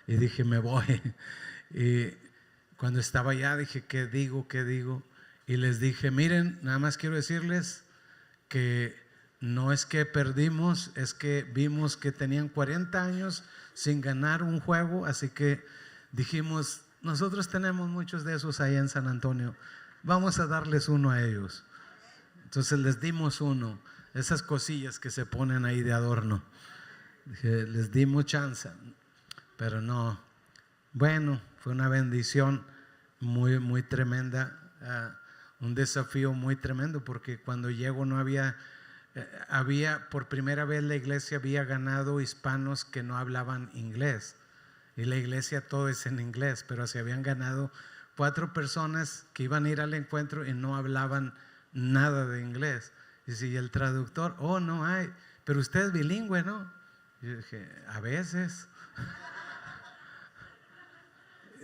y dije, me voy. Y cuando estaba allá dije, ¿qué digo? ¿Qué digo? Y les dije, miren, nada más quiero decirles que no es que perdimos, es que vimos que tenían 40 años sin ganar un juego, así que dijimos, nosotros tenemos muchos de esos allá en San Antonio, vamos a darles uno a ellos. Entonces les dimos uno, esas cosillas que se ponen ahí de adorno. Dije, les dimos chance, pero no. Bueno, fue una bendición muy, muy tremenda, un desafío muy tremendo, porque cuando llego no había por primera vez la iglesia había ganado hispanos que no hablaban inglés, y la iglesia todo es en inglés, pero se habían ganado 4 personas que iban a ir al encuentro y no hablaban nada de inglés. Y si el traductor, oh, no hay, pero usted es bilingüe, ¿no? Yo dije, a veces.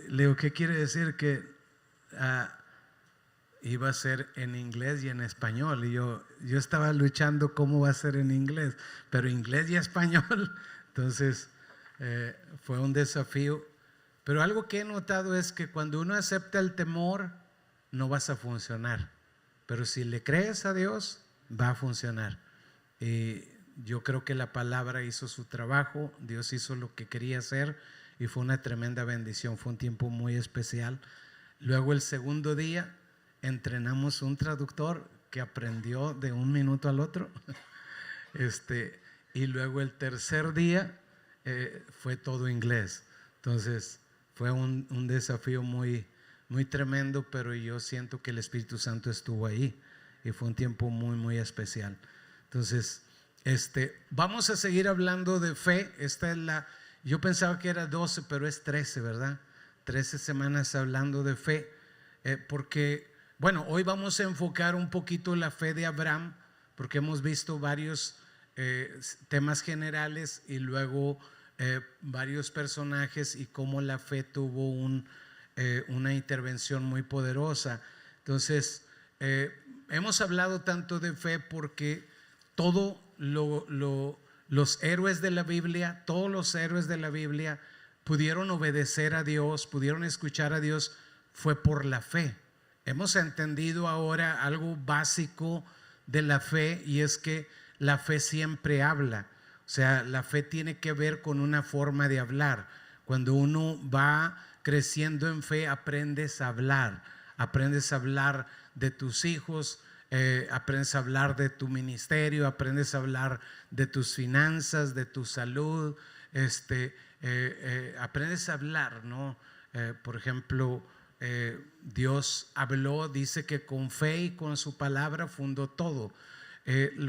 Le digo, ¿qué quiere decir? Que iba a ser en inglés y en español, y yo estaba luchando cómo va a ser en inglés, pero inglés y español. Entonces fue un desafío, pero algo que he notado es que cuando uno acepta el temor no vas a funcionar, pero si le crees a Dios va a funcionar. Y yo creo que la palabra hizo su trabajo, Dios hizo lo que quería hacer y fue una tremenda bendición, fue un tiempo muy especial. Luego el segundo día entrenamos un traductor que aprendió de un minuto al otro. Y luego el tercer día fue todo inglés. Entonces fue un desafío muy, muy tremendo, pero yo siento que el Espíritu Santo estuvo ahí y fue un tiempo muy, muy especial. Entonces, vamos a seguir hablando de fe. Yo pensaba que era 12, pero es 13, ¿verdad? 13 semanas hablando de fe, porque bueno, hoy vamos a enfocar un poquito la fe de Abraham, porque hemos visto varios temas generales y luego varios personajes y cómo la fe tuvo una intervención muy poderosa. Entonces, hemos hablado tanto de fe porque todos los héroes de la Biblia, todos los héroes de la Biblia pudieron obedecer a Dios, pudieron escuchar a Dios, fue por la fe. Hemos entendido ahora algo básico de la fe, y es que la fe siempre habla. O sea, la fe tiene que ver con una forma de hablar. Cuando uno va creciendo en fe, aprendes a hablar de tus hijos, aprendes a hablar de tu ministerio, aprendes a hablar de tus finanzas, de tu salud, aprendes a hablar, ¿no? Por ejemplo, Dios habló, dice que con fe y con su palabra fundó todo.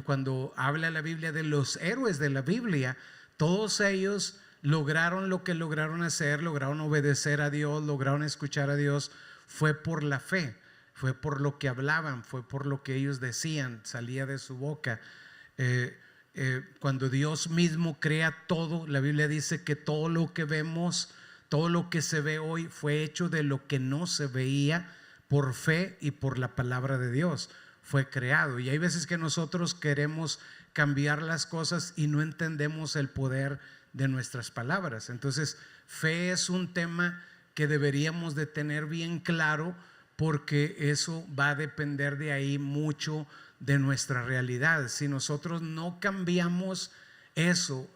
Cuando habla la Biblia de los héroes de la Biblia, todos ellos lograron lo que lograron hacer, lograron obedecer a Dios, lograron escuchar a Dios, fue por la fe, fue por lo que hablaban, fue por lo que ellos decían, salía de su boca. Cuando Dios mismo crea todo, la Biblia dice que todo lo que vemos, todo lo que se ve hoy fue hecho de lo que no se veía, por fe y por la palabra de Dios fue creado. Y hay veces que nosotros queremos cambiar las cosas y no entendemos el poder de nuestras palabras. Entonces, fe es un tema que deberíamos de tener bien claro, porque eso va a depender de ahí mucho de nuestra realidad. Si nosotros no cambiamos eso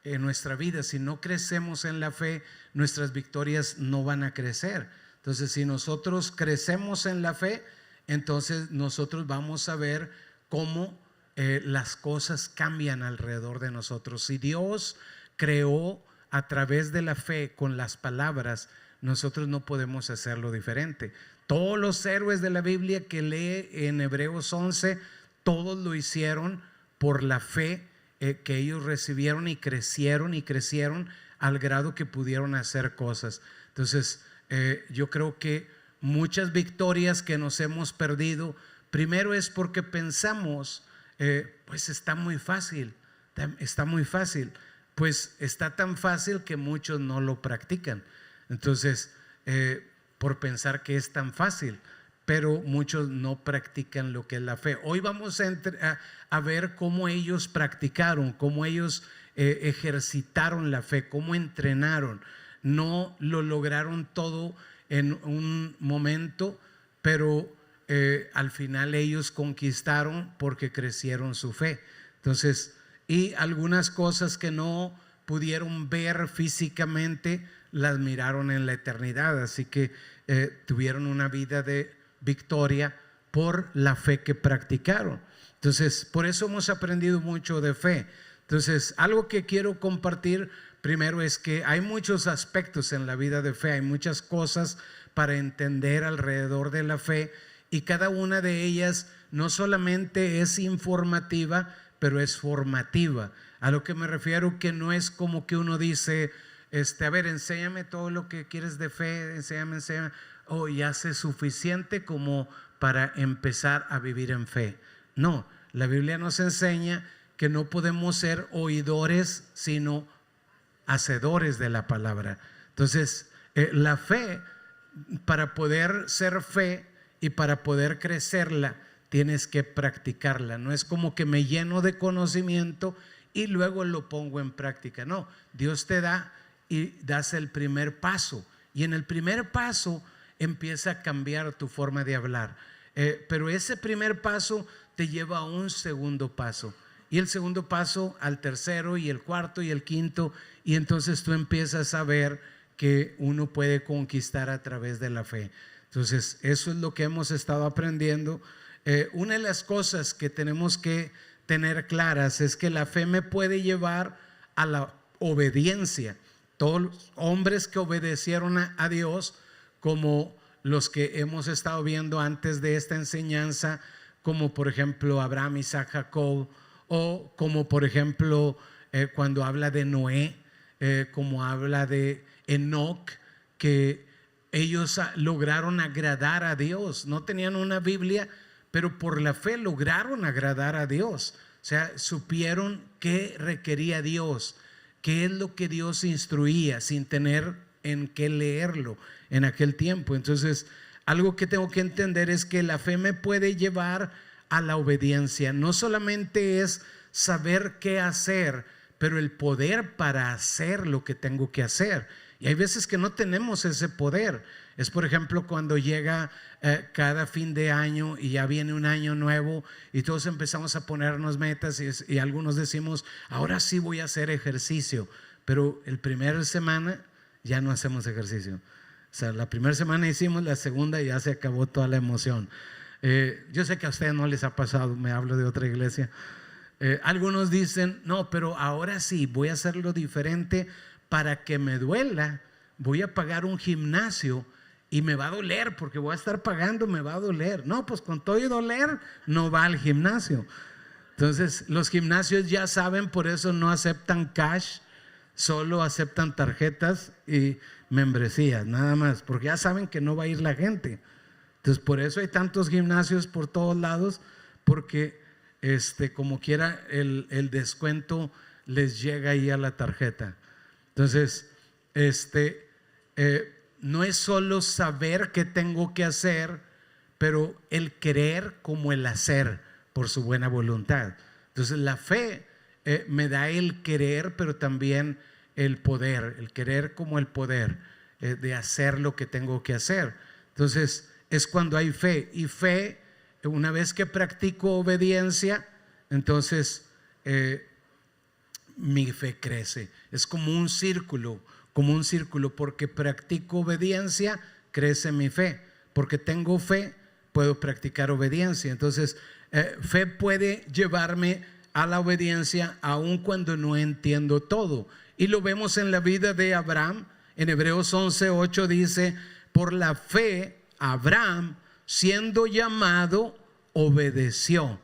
en nuestra vida, si no crecemos en la fe, nuestras victorias no van a crecer. Entonces, si nosotros crecemos en la fe, entonces nosotros vamos a ver cómo las cosas cambian alrededor de nosotros. Si Dios creó a través de la fe con las palabras, nosotros no podemos hacerlo diferente. Todos los héroes de la Biblia que lee en Hebreos 11, todos lo hicieron por la fe que ellos recibieron, y crecieron al grado que pudieron hacer cosas. Entonces yo creo que muchas victorias que nos hemos perdido, primero es porque pensamos pues está muy fácil, pues está tan fácil que muchos no lo practican. Entonces por pensar que es tan fácil, pero muchos no practican lo que es la fe. Hoy vamos a ver cómo ellos practicaron, cómo ellos ejercitaron la fe, cómo entrenaron. no lo lograron todo en un momento, pero al final ellos conquistaron porque crecieron su fe. Entonces, y algunas cosas que no pudieron ver físicamente, las miraron en la eternidad. Así que tuvieron una vida de victoria por la fe que practicaron. Entonces, por eso hemos aprendido mucho de fe. Entonces, algo que quiero compartir primero es que hay muchos aspectos en la vida de fe, hay muchas cosas para entender alrededor de la fe, y cada una de ellas no solamente es informativa, pero es formativa. A lo que me refiero, que no es como que uno dice, a ver, enséñame todo lo que quieres de fe, enséñame, ya sé suficiente como para empezar a vivir en fe. No, la Biblia nos enseña que no podemos ser oidores, sino hacedores de la palabra. Entonces, la fe, para poder ser fe y para poder crecerla, tienes que practicarla. No es como que me lleno de conocimiento y luego lo pongo en práctica. No, Dios te da y das el primer paso, y en el primer paso empieza a cambiar tu forma de hablar. Pero ese primer paso te lleva a un segundo paso, y el segundo paso al tercero, y el cuarto y el quinto, y entonces tú empiezas a ver que uno puede conquistar a través de la fe. Entonces, eso es lo que hemos estado aprendiendo. Una de las cosas que tenemos que tener claras es que la fe me puede llevar a la obediencia. Todos los hombres que obedecieron a Dios, como los que hemos estado viendo antes de esta enseñanza, como por ejemplo Abraham, Isaac, Jacob, o como por ejemplo cuando habla de Noé, como habla de Enoc, que ellos lograron agradar a Dios. No tenían una Biblia, pero por la fe lograron agradar a Dios. O sea, supieron qué requería Dios, qué es lo que Dios instruía, sin tener en qué leerlo en aquel tiempo. Entonces, algo que tengo que entender es que la fe me puede llevar a la obediencia. No solamente es saber qué hacer, pero el poder para hacer lo que tengo que hacer. Y hay veces que no tenemos ese poder. Es por ejemplo cuando llega cada fin de año y ya viene un año nuevo y todos empezamos a ponernos metas, y algunos decimos, ahora sí voy a hacer ejercicio, pero el primer semana ya no hacemos ejercicio. O sea, la primera semana hicimos, la segunda ya se acabó toda la emoción. Yo sé que a ustedes no les ha pasado, me hablo de otra iglesia. Algunos dicen, no, pero ahora sí voy a hacerlo diferente. Para que me duela, voy a pagar un gimnasio y me va a doler, porque voy a estar pagando, me va a doler. No, pues con todo y doler no va al gimnasio. Entonces los gimnasios ya saben, por eso no aceptan cash, solo aceptan tarjetas y membresías, nada más, porque ya saben que no va a ir la gente. Entonces por eso hay tantos gimnasios por todos lados, porque como quiera el descuento les llega ahí a la tarjeta. Entonces, no es solo saber qué tengo que hacer, pero el querer como el hacer por su buena voluntad. Entonces, la fe me da el querer, pero también el poder, el querer como el poder de hacer lo que tengo que hacer. Entonces, es cuando hay fe. Y fe, una vez que practico obediencia, entonces mi fe crece. Es como un círculo, porque practico obediencia, crece mi fe. Porque tengo fe, puedo practicar obediencia. Entonces, fe puede llevarme a la obediencia aun cuando no entiendo todo. Y lo vemos en la vida de Abraham. En Hebreos 11:8 dice, por la fe Abraham, siendo llamado, obedeció.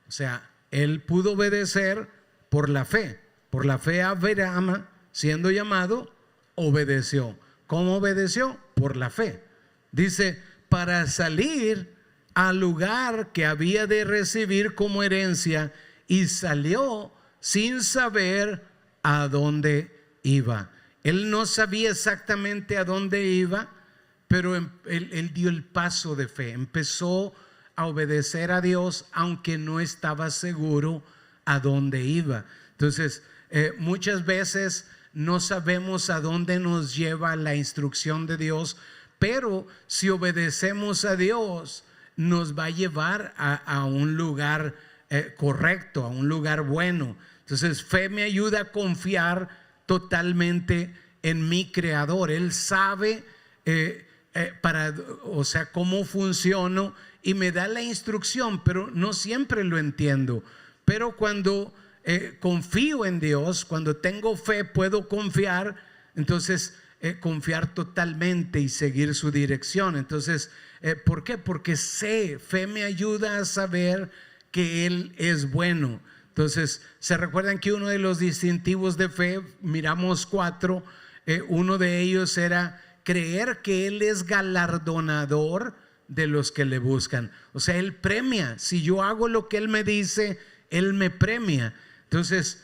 O sea, él pudo obedecer por la fe. Por la fe Abraham, siendo llamado, obedeció. ¿Cómo obedeció? Por la fe. Dice, para salir al lugar que había de recibir como herencia, y salió sin saber a dónde iba. Él no sabía exactamente a dónde iba, pero él dio el paso de fe. Empezó a obedecer a Dios, aunque no estaba seguro a dónde iba. Entonces, muchas veces no sabemos a dónde nos lleva la instrucción de Dios, pero si obedecemos a Dios, nos va a llevar a un lugar correcto, a un lugar bueno. Entonces, fe me ayuda a confiar totalmente en mi Creador. Él sabe cómo funciono y me da la instrucción, pero no siempre lo entiendo. Pero cuando confío en Dios, cuando tengo fe, puedo confiar. Entonces confiar totalmente y seguir su dirección. Entonces, ¿por qué? Porque fe me ayuda a saber que Él es bueno. Entonces, ¿se recuerdan que uno de los distintivos de fe, miramos 4, uno de ellos era creer que Él es galardonador de los que le buscan? O sea, Él premia. Si yo hago lo que Él me dice, Él me premia. Entonces,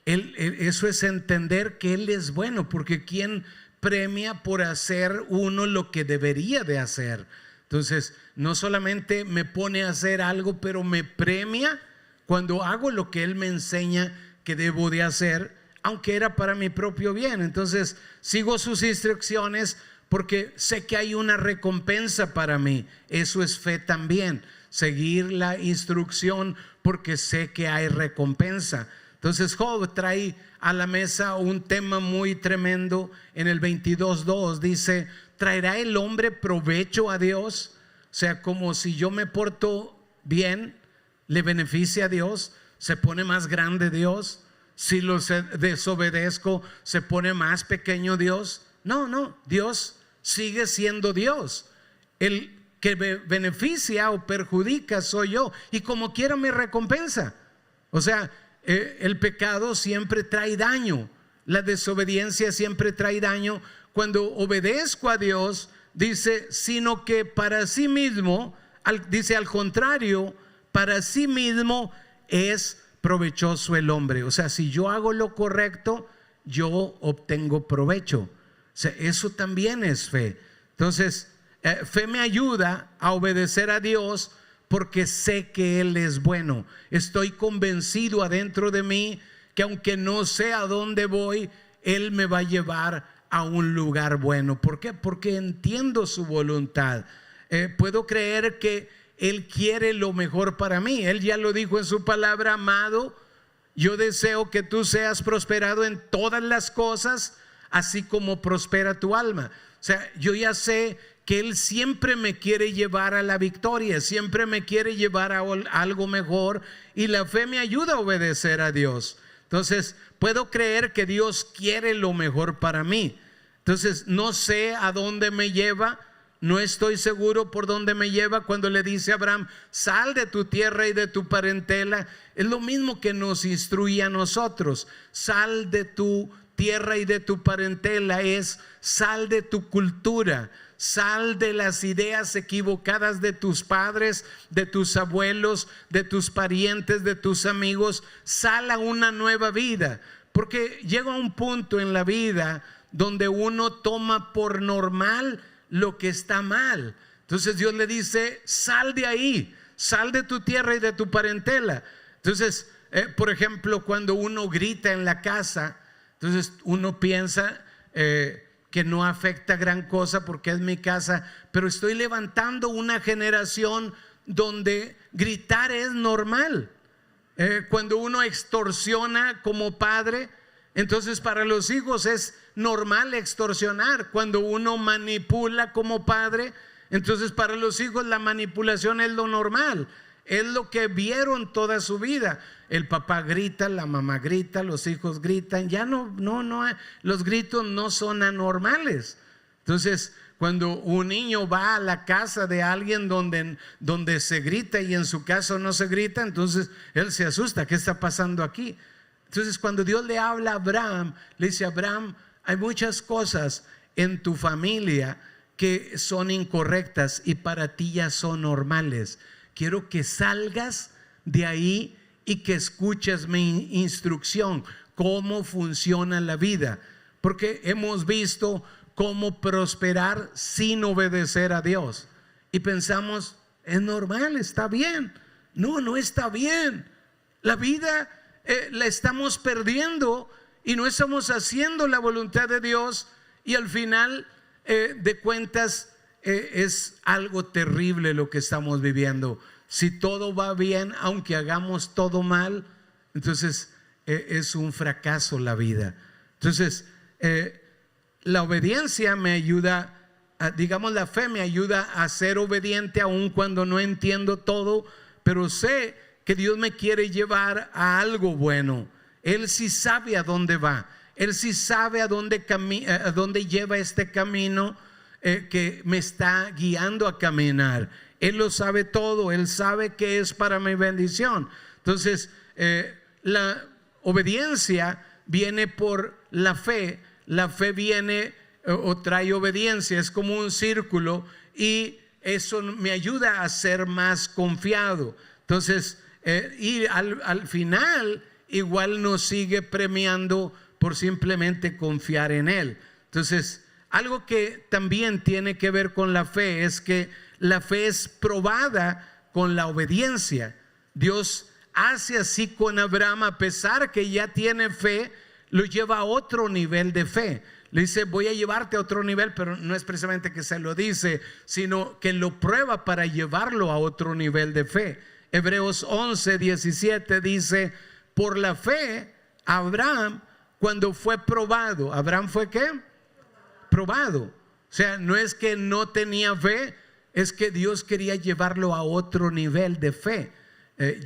eso es entender que Él es bueno, porque ¿quién premia por hacer uno lo que debería de hacer? Entonces, no solamente me pone a hacer algo, pero me premia cuando hago lo que Él me enseña que debo de hacer, aunque era para mi propio bien. Entonces, sigo sus instrucciones porque sé que hay una recompensa para mí. Eso es fe también, seguir la instrucción porque sé que hay recompensa. Entonces Job trae a la mesa un tema muy tremendo. En el 22:2 dice: ¿traerá el hombre provecho a Dios? O sea, como si yo me porto bien, le beneficia a Dios, se pone más grande Dios. Si los desobedezco, se pone más pequeño Dios. No, Dios sigue siendo Dios. El que me beneficia o perjudica soy yo, y como quiera me recompensa. O sea, el pecado siempre trae daño, la desobediencia siempre trae daño. Cuando obedezco a Dios, dice, sino que para sí mismo, dice al contrario, para sí mismo es provechoso el hombre. O sea, si yo hago lo correcto, yo obtengo provecho. O sea, eso también es fe. Entonces, fe me ayuda a obedecer a Dios porque sé que Él es bueno. Estoy convencido adentro de mí que aunque no sé a dónde voy, Él me va a llevar a un lugar bueno. ¿Por qué? Porque entiendo su voluntad. Puedo creer que Él quiere lo mejor para mí. Él ya lo dijo en su palabra: amado, yo deseo que tú seas prosperado en todas las cosas, así como prospera tu alma. O sea, yo ya sé que Él siempre me quiere llevar a la victoria, siempre me quiere llevar a algo mejor, y la fe me ayuda a obedecer a Dios. Entonces, puedo creer que Dios quiere lo mejor para mí. Entonces, no sé a dónde me lleva, no estoy seguro por dónde me lleva. Cuando le dice a Abraham: sal de tu tierra y de tu parentela, es lo mismo que nos instruye a nosotros. Sal de tu tierra y de tu parentela es sal de tu cultura, sal de las ideas equivocadas de tus padres, de tus abuelos, de tus parientes, de tus amigos. Sal a una nueva vida, porque llega un punto en la vida donde uno toma por normal lo que está mal. Entonces Dios le dice: sal de ahí, sal de tu tierra y de tu parentela. Entonces, por ejemplo, cuando uno grita en la casa, entonces uno piensa que no afecta gran cosa porque es mi casa, pero estoy levantando una generación donde gritar es normal. Cuando uno extorsiona como padre, entonces para los hijos es normal extorsionar. Cuando uno manipula como padre, entonces para los hijos la manipulación es lo normal, es lo que vieron toda su vida. El papá grita, la mamá grita, los hijos gritan. Ya no, los gritos no son anormales. Entonces, cuando un niño va a la casa de alguien donde se grita y en su casa no se grita, entonces él se asusta. ¿Qué está pasando aquí? Entonces, cuando Dios le habla a Abraham, le dice: Abraham, hay muchas cosas en tu familia que son incorrectas y para ti ya son normales. Quiero que salgas de ahí y que escuches mi instrucción, cómo funciona la vida, porque hemos visto cómo prosperar sin obedecer a Dios y pensamos: es normal, está bien. No está bien. La vida la estamos perdiendo y no estamos haciendo la voluntad de Dios, y al final de cuentas es algo terrible lo que estamos viviendo. Si todo va bien, aunque hagamos todo mal, entonces es un fracaso la vida. Entonces la obediencia me ayuda, digamos, la fe me ayuda a ser obediente aun cuando no entiendo todo, pero sé que Dios me quiere llevar a algo bueno. Él sí sabe a dónde va, Él sí sabe a dónde lleva este camino que me está guiando a caminar. Él lo sabe todo, Él sabe que es para mi bendición. Entonces la obediencia viene por la fe. La fe viene o trae obediencia, es como un círculo, y eso me ayuda a ser más confiado. Entonces y al final igual nos sigue premiando por simplemente confiar en Él. Entonces algo que también tiene que ver con la fe es que la fe es probada con la obediencia. Dios hace así con Abraham, a pesar que ya tiene fe, lo lleva a otro nivel de fe. Le dice: voy a llevarte a otro nivel, pero no es precisamente que se lo dice, sino que lo prueba para llevarlo a otro nivel de fe. Hebreos 11:17 dice: por la fe Abraham, cuando fue probado, ¿Abraham fue qué? Probado. O sea, no es que no tenía fe, es que Dios quería llevarlo a otro nivel de fe.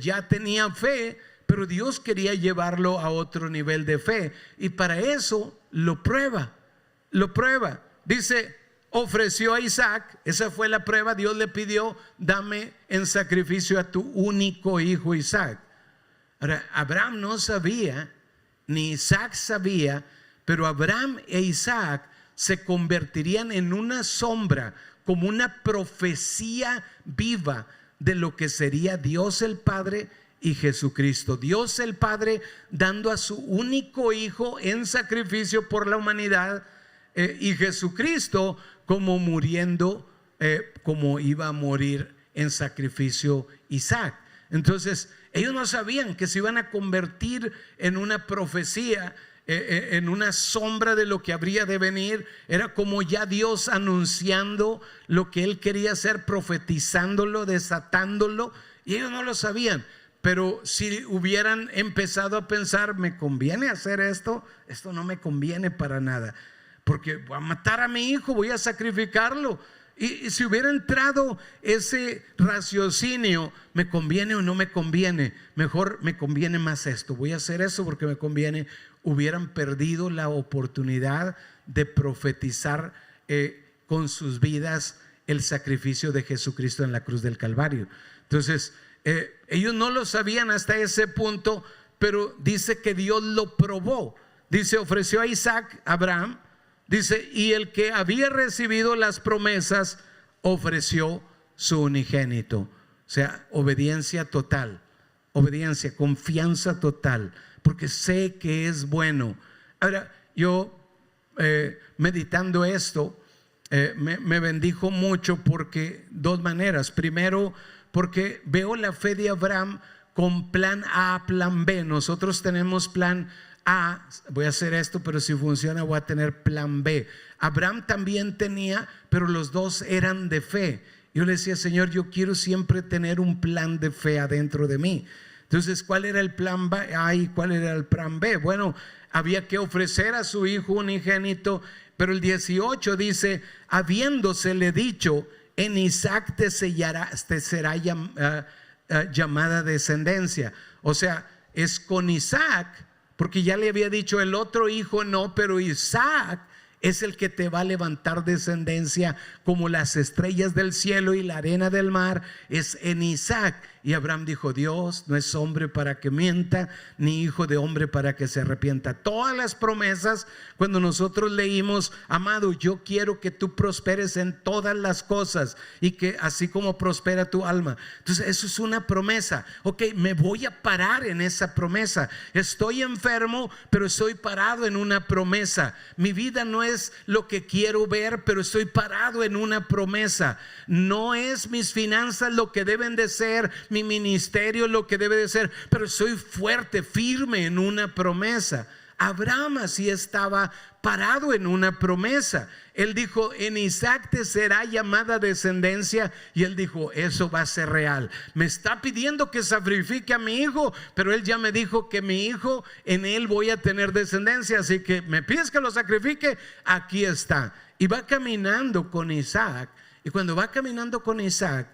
Ya tenía fe, pero Dios quería llevarlo a otro nivel de fe, y para eso lo prueba. Dice: ofreció a Isaac. Esa fue la prueba. Dios le pidió: dame en sacrificio a tu único hijo Isaac. Ahora, Abraham no sabía, ni Isaac sabía, pero Abraham e Isaac se convertirían en una sombra, como una profecía viva de lo que sería Dios el Padre y Jesucristo. Dios el Padre dando a su único hijo en sacrificio por la humanidad, y Jesucristo como muriendo, como iba a morir en sacrificio Isaac. Entonces ellos no sabían que se iban a convertir en una profecía, en una sombra de lo que habría de venir. Era como ya Dios anunciando lo que Él quería hacer, profetizándolo, desatándolo, y ellos no lo sabían. Pero si hubieran empezado a pensar: ¿me conviene hacer esto? Esto no me conviene para nada, porque voy a matar a mi hijo, voy a sacrificarlo. Y si hubiera entrado ese raciocinio: ¿me conviene o no me conviene? Mejor me conviene más esto, voy a hacer eso porque me conviene. Hubieran perdido la oportunidad de profetizar con sus vidas el sacrificio de Jesucristo en la cruz del Calvario. Entonces ellos no lo sabían hasta ese punto, pero dice que Dios lo probó. Dice: ofreció a Isaac, Abraham. Dice: y el que había recibido las promesas ofreció su unigénito. O sea, obediencia total, obediencia, confianza total, porque sé que es bueno. Ahora, yo meditando esto, me bendijo mucho, porque dos maneras. Primero, porque veo la fe de Abraham con plan A, plan B. Nosotros tenemos plan A: voy a hacer esto, pero si funciona voy a tener plan B. Abraham también tenía, pero los dos eran de fe. Yo le decía: Señor, yo quiero siempre tener un plan de fe adentro de mí. Entonces, ¿cuál era el plan A y cuál era el plan B? Bueno, había que ofrecer a su hijo unigénito, pero el 18 dice: habiéndosele dicho: en Isaac te será llamada descendencia. O sea, es con Isaac, porque ya le había dicho: el otro hijo no, pero Isaac es el que te va a levantar descendencia como las estrellas del cielo y la arena del mar. Es en Isaac. Y Abraham dijo: Dios no es hombre para que mienta, ni hijo de hombre para que se arrepienta. Todas las promesas, cuando nosotros leímos: amado, yo quiero que tú prosperes en todas las cosas, y que así como prospera tu alma. Entonces eso es una promesa. Ok, me voy a parar en esa promesa. Estoy enfermo, pero estoy parado en una promesa. Mi vida no es lo que quiero ver, pero estoy parado en una promesa. No es mis finanzas lo que deben de ser, mi ministerio lo que debe de ser, pero soy fuerte, firme en una promesa. Abraham así estaba parado en una promesa. Él dijo: en Isaac te será llamada descendencia. Y él dijo: eso va a ser real. Me está pidiendo que sacrifique a mi hijo, pero él ya me dijo que mi hijo, en él voy a tener descendencia. Así que me pides que lo sacrifique, aquí está. Y va caminando con Isaac. Y cuando va caminando con Isaac,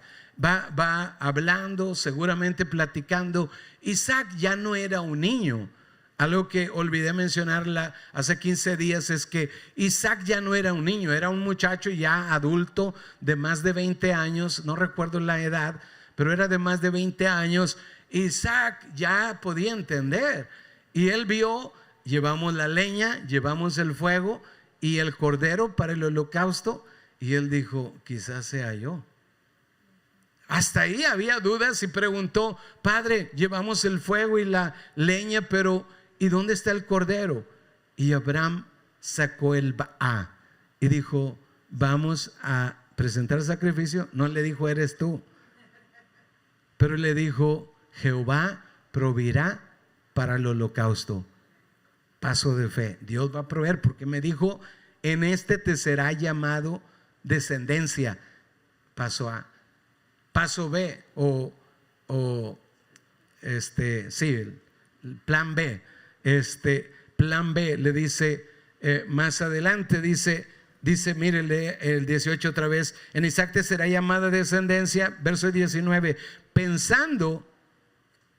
va hablando, seguramente platicando. Isaac ya no era un niño. Algo que olvidé mencionar hace 15 días es que Isaac ya no era un niño, era un muchacho ya adulto de más de 20 años, no recuerdo la edad, pero era de más de 20 años. Isaac ya podía entender y él vio: llevamos la leña, llevamos el fuego y el cordero para el holocausto, y él dijo: quizás sea yo. Hasta ahí había dudas y preguntó: Padre, llevamos el fuego y la leña, pero ¿y dónde está el cordero? Y Abraham sacó el Baá y dijo: vamos a presentar sacrificio. No le dijo: eres tú, pero le dijo: Jehová proveerá para el holocausto. Paso de fe. Dios va a proveer, porque me dijo: en este te será llamado descendencia. Paso A. Paso B plan B. Plan B le dice más adelante, dice, mire el 18 otra vez: en Isaac te será llamada descendencia. Verso 19. Pensando,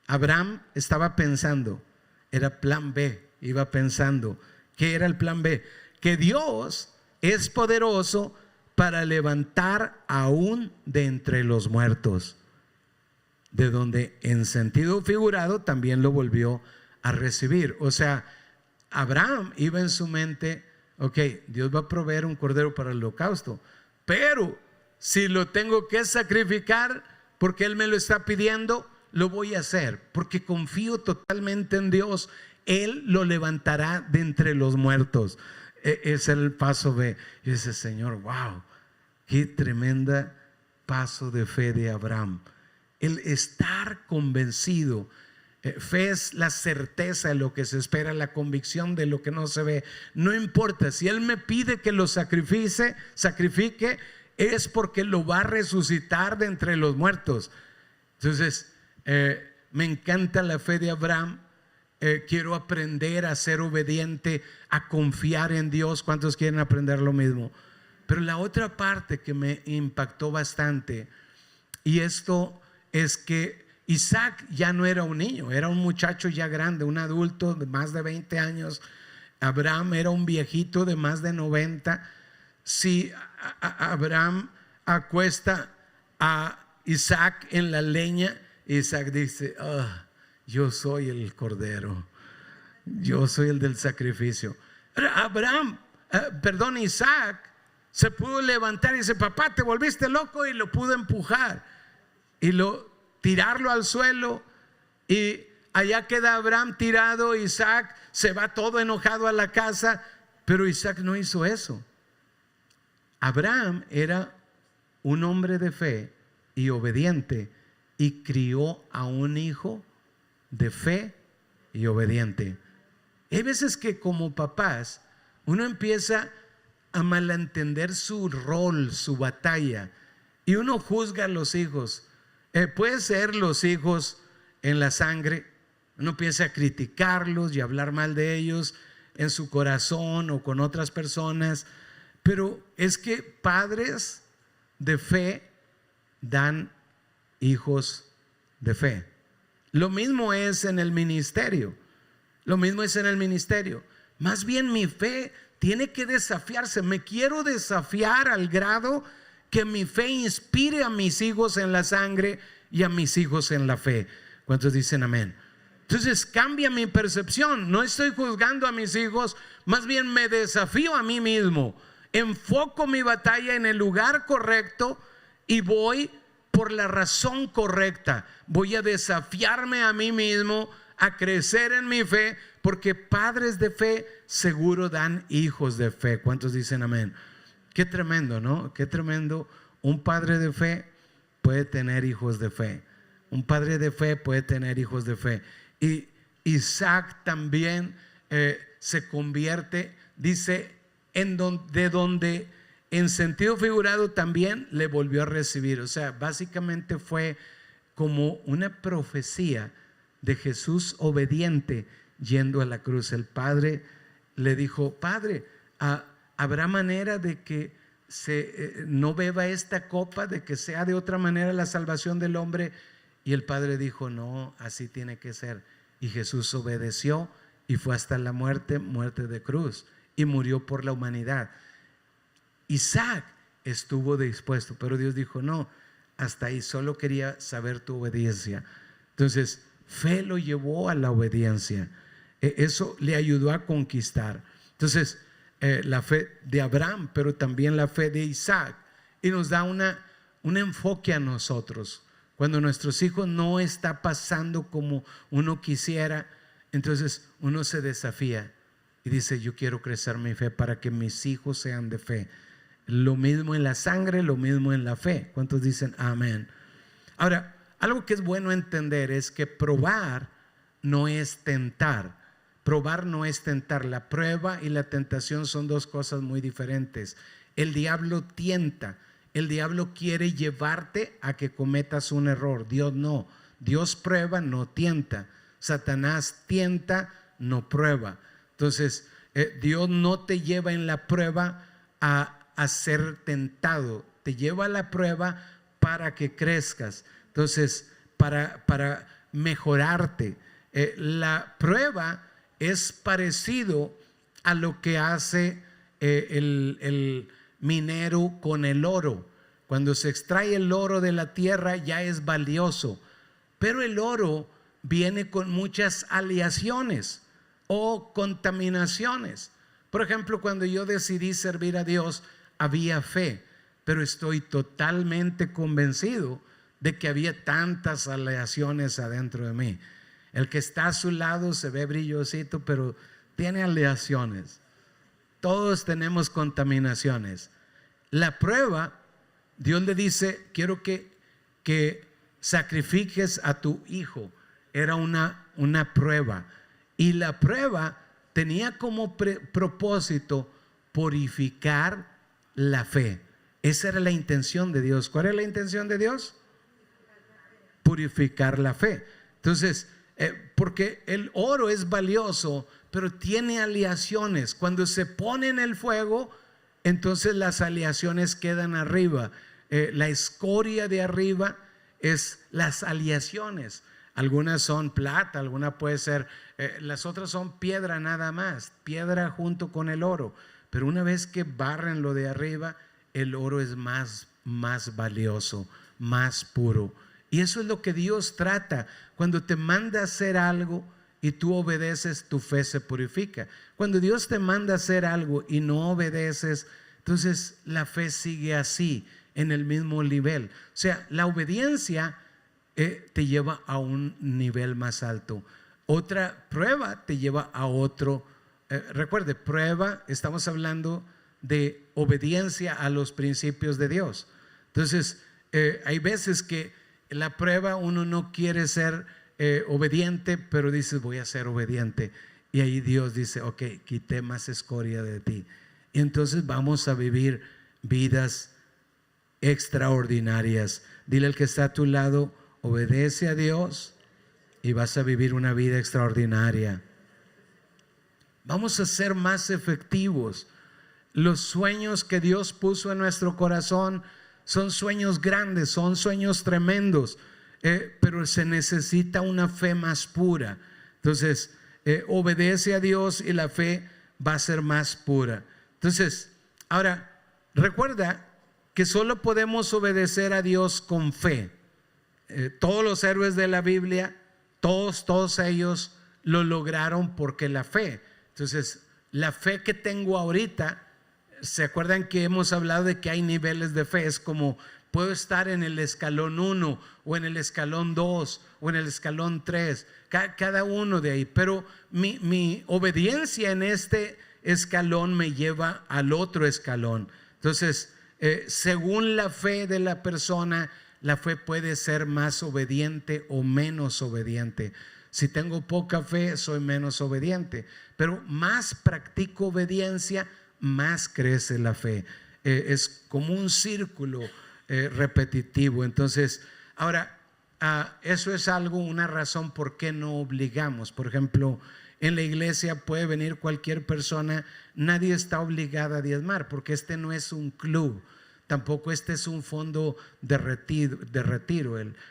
Abraham estaba pensando, era plan B, iba pensando. ¿Qué era el plan B? Que Dios es poderoso para levantar aún de entre los muertos, de donde en sentido figurado también lo volvió a recibir. O sea, Abraham iba en su mente: ok, Dios va a proveer un cordero para el holocausto, pero si lo tengo que sacrificar porque Él me lo está pidiendo, lo voy a hacer, porque confío totalmente en Dios. Él lo levantará de entre los muertos. Es el paso B. Y dice: Señor, wow, qué tremenda paso de fe de Abraham. El estar convencido. Fe es la certeza de lo que se espera, la convicción de lo que no se ve. No importa si Él me pide que lo sacrifique, es porque lo va a resucitar de entre los muertos. Entonces me encanta la fe de Abraham. Quiero aprender a ser obediente, a confiar en Dios. ¿Cuántos quieren aprender lo mismo? Pero la otra parte que me impactó bastante, y esto es que Isaac ya no era un niño, era un muchacho ya grande, un adulto de más de 20 años. Abraham era un viejito de más de 90. Si Abraham acuesta a Isaac en la leña, Isaac dice: yo soy el cordero, yo soy el del sacrificio. Isaac se pudo levantar y dice: papá, te volviste loco, y lo pudo empujar y tirarlo al suelo, y allá queda Abraham tirado. Isaac se va todo enojado a la casa, pero Isaac no hizo eso. Abraham era un hombre de fe y obediente, y crió a un hijo de fe y obediente. Hay veces que como papás uno empieza a malentender su rol, su batalla, y uno juzga a los hijos. Puede ser los hijos en la sangre. Uno empieza a criticarlos y a hablar mal de ellos en su corazón o con otras personas. Pero es que padres de fe dan hijos de fe. Lo mismo es en el ministerio. Más bien mi fe tiene que desafiarse. Me quiero desafiar al grado que mi fe inspire a mis hijos en la sangre y a mis hijos en la fe. ¿Cuántos dicen amén? Entonces cambia mi percepción. No estoy juzgando a mis hijos, más bien me desafío a mí mismo. Enfoco mi batalla en el lugar correcto y voy por la razón correcta. Voy a desafiarme a mí mismo a crecer en mi fe, porque padres de fe seguro dan hijos de fe. ¿Cuántos dicen amén? Qué tremendo, ¿no? Qué tremendo. Un padre de fe puede tener hijos de fe. Un padre de fe puede tener hijos de fe. Y Isaac también se convierte, dice, de donde en sentido figurado también le volvió a recibir. O sea, básicamente fue como una profecía de Jesús obediente yendo a la cruz. El Padre le dijo: Padre, ¿habrá manera de que no beba esta copa, de que sea de otra manera la salvación del hombre? Y el Padre dijo: no, así tiene que ser. Y Jesús obedeció y fue hasta la muerte de cruz, y murió por la humanidad. Isaac estuvo dispuesto, pero Dios dijo: no, hasta ahí, solo quería saber tu obediencia. Entonces, fe lo llevó a la obediencia. Eso le ayudó a conquistar. Entonces, la fe de Abraham, pero también la fe de Isaac, y nos da un enfoque a nosotros. Cuando nuestros hijos no está pasando como uno quisiera, entonces uno se desafía y dice: yo quiero crecer mi fe para que mis hijos sean de fe. Lo mismo en la sangre, lo mismo en la fe. ¿Cuántos dicen amén? Ahora, algo que es bueno entender es que probar no es tentar. Probar no es tentar. La prueba y la tentación son dos cosas muy diferentes. El diablo tienta. El diablo quiere llevarte a que cometas un error. Dios no. Dios prueba, no tienta. Satanás tienta, no prueba. Entonces, Dios no te lleva en la prueba a ser tentado. Te lleva a la prueba para que crezcas. Entonces, para mejorarte. La prueba es parecido a lo que hace el minero con el oro. Cuando se extrae el oro de la tierra ya es valioso, pero el oro viene con muchas aleaciones o contaminaciones. Por ejemplo, cuando yo decidí servir a Dios, había fe, pero estoy totalmente convencido de que había tantas aleaciones adentro de mí. El que está a su lado se ve brillosito, pero tiene aleaciones. Todos tenemos contaminaciones. La prueba, Dios le dice: quiero que sacrifiques a tu hijo. Era una prueba. Y la prueba tenía como propósito purificar la fe. Esa era la intención de Dios. ¿Cuál es la intención de Dios? Purificar la fe. Entonces, porque el oro es valioso, pero tiene aleaciones. Cuando se pone en el fuego, entonces las aleaciones quedan arriba. La escoria de arriba es las aleaciones. Algunas son plata, algunas puede ser, las otras son piedra nada más, piedra junto con el oro. Pero una vez que barren lo de arriba, el oro es más valioso, más puro. Y eso es lo que Dios trata. Cuando te manda a hacer algo y tú obedeces, tu fe se purifica. Cuando Dios te manda a hacer algo y no obedeces, entonces la fe sigue así, en el mismo nivel. O sea, la obediencia te lleva a un nivel más alto. Otra prueba te lleva a otro. Recuerde, prueba, estamos hablando de obediencia a los principios de Dios. Entonces, hay veces que la prueba uno no quiere ser obediente, pero dices: voy a ser obediente. Y ahí Dios dice: ok, quité más escoria de ti. Y entonces vamos a vivir vidas extraordinarias. Dile al que está a tu lado: obedece a Dios y vas a vivir una vida extraordinaria. Vamos a ser más efectivos. Los sueños que Dios puso en nuestro corazón son sueños grandes, son sueños tremendos, pero se necesita una fe más pura. Entonces, obedece a Dios y la fe va a ser más pura. Entonces, ahora, recuerda que solo podemos obedecer a Dios con fe. Todos los héroes de la Biblia, todos ellos lo lograron porque la fe. Entonces, la fe que tengo ahorita, ¿se acuerdan que hemos hablado de que hay niveles de fe? Es como puedo estar en el escalón 1 o en el escalón 2 o en el escalón 3, cada uno de ahí, pero mi obediencia en este escalón me lleva al otro escalón. Entonces, según la fe de la persona, la fe puede ser más obediente o menos obediente. Si tengo poca fe, soy menos obediente. Pero más practico obediencia, más crece la fe. Es como un círculo repetitivo. Entonces, ahora, eso es algo, una razón por qué no obligamos. Por ejemplo, en la iglesia puede venir cualquier persona, nadie está obligado a diezmar, porque este no es un club, tampoco este es un fondo de retiro,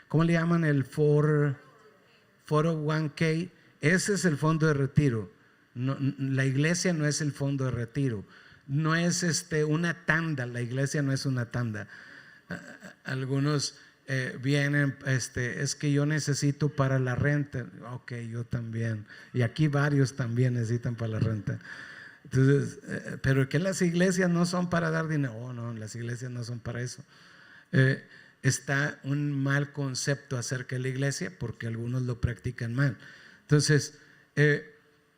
¿cómo le llaman? El 401k, ese es el fondo de retiro. No, la iglesia no es el fondo de retiro, no es una tanda, la iglesia no es una tanda. Algunos vienen, es que yo necesito para la renta. Ok, yo también, y aquí varios también necesitan para la renta. Entonces, pero que las iglesias no son para dar dinero. Oh, no, las iglesias no son para eso. Está un mal concepto acerca de la iglesia porque algunos lo practican mal. Entonces,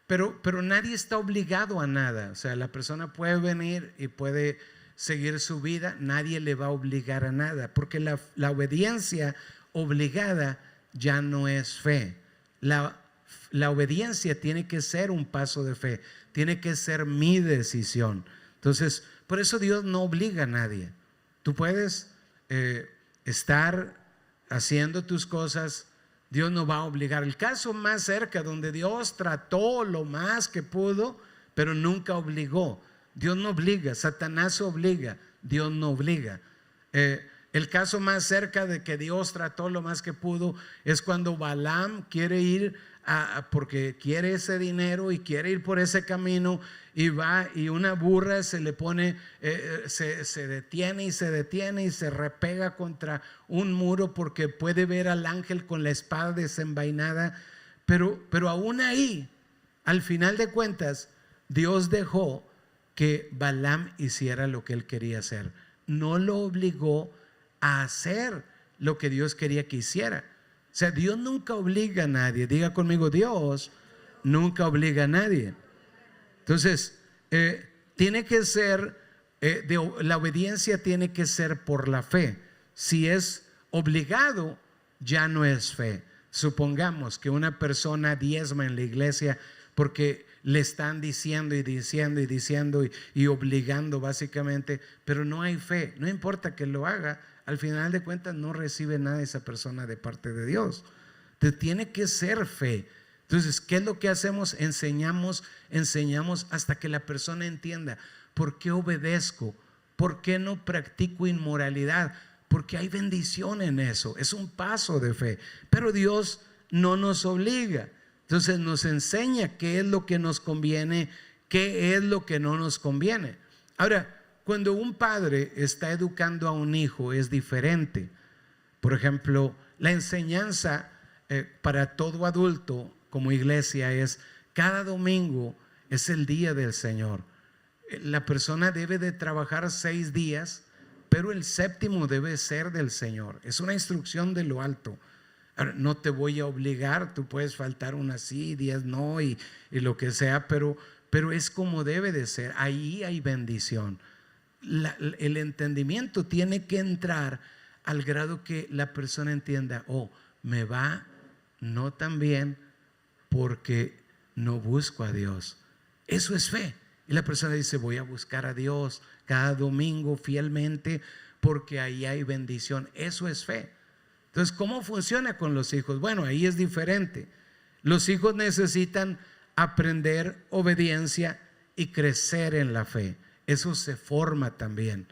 pero nadie está obligado a nada. O sea, la persona puede venir y puede seguir su vida, nadie le va a obligar a nada, porque la obediencia obligada ya no es fe. La obediencia tiene que ser un paso de fe, tiene que ser mi decisión. Entonces, por eso Dios no obliga a nadie. Tú puedes estar haciendo tus cosas, Dios no va a obligar. El caso más cerca donde Dios trató lo más que pudo, pero nunca obligó. Dios no obliga, Satanás obliga, Dios no obliga. El caso más cerca de que Dios trató lo más que pudo es cuando Balaam quiere ir porque quiere ese dinero y quiere ir por ese camino, y va y una burra se le pone, se detiene y se repega contra un muro porque puede ver al ángel con la espada desenvainada. Pero aún ahí, al final de cuentas, Dios dejó que Balaam hiciera lo que él quería hacer. No lo obligó a hacer lo que Dios quería que hiciera. O sea, Dios nunca obliga a nadie. Diga conmigo, Dios nunca obliga a nadie. Entonces, tiene que ser, la obediencia tiene que ser por la fe. Si es obligado, ya no es fe. Supongamos que una persona diezma en la iglesia porque le están diciendo y obligando básicamente, pero no hay fe. No importa que lo haga, al final de cuentas no recibe nada esa persona de parte de Dios. Entonces tiene que ser fe. Entonces, ¿qué es lo que hacemos? Enseñamos hasta que la persona entienda por qué obedezco, por qué no practico inmoralidad, porque hay bendición en eso. Es un paso de fe, pero Dios no nos obliga. Entonces nos enseña qué es lo que nos conviene, qué es lo que no nos conviene. Ahora, cuando un padre está educando a un hijo es diferente. Por ejemplo, la enseñanza para todo adulto como iglesia es: cada domingo es el día del Señor. La persona debe de trabajar 6 días, pero el séptimo debe ser del Señor. Es una instrucción de lo alto. Ahora, no te voy a obligar, tú puedes faltar unas sí, 10 no y lo que sea, pero es como debe de ser. Ahí hay bendición. El entendimiento tiene que entrar al grado que la persona entienda: oh, me va no tan bien porque no busco a Dios. Eso es fe. Y la persona dice: voy a buscar a Dios cada domingo fielmente porque ahí hay bendición. Eso es fe. Entonces, ¿cómo funciona con los hijos? Bueno, ahí es diferente. Los hijos necesitan aprender obediencia y crecer en la fe. Eso se forma también.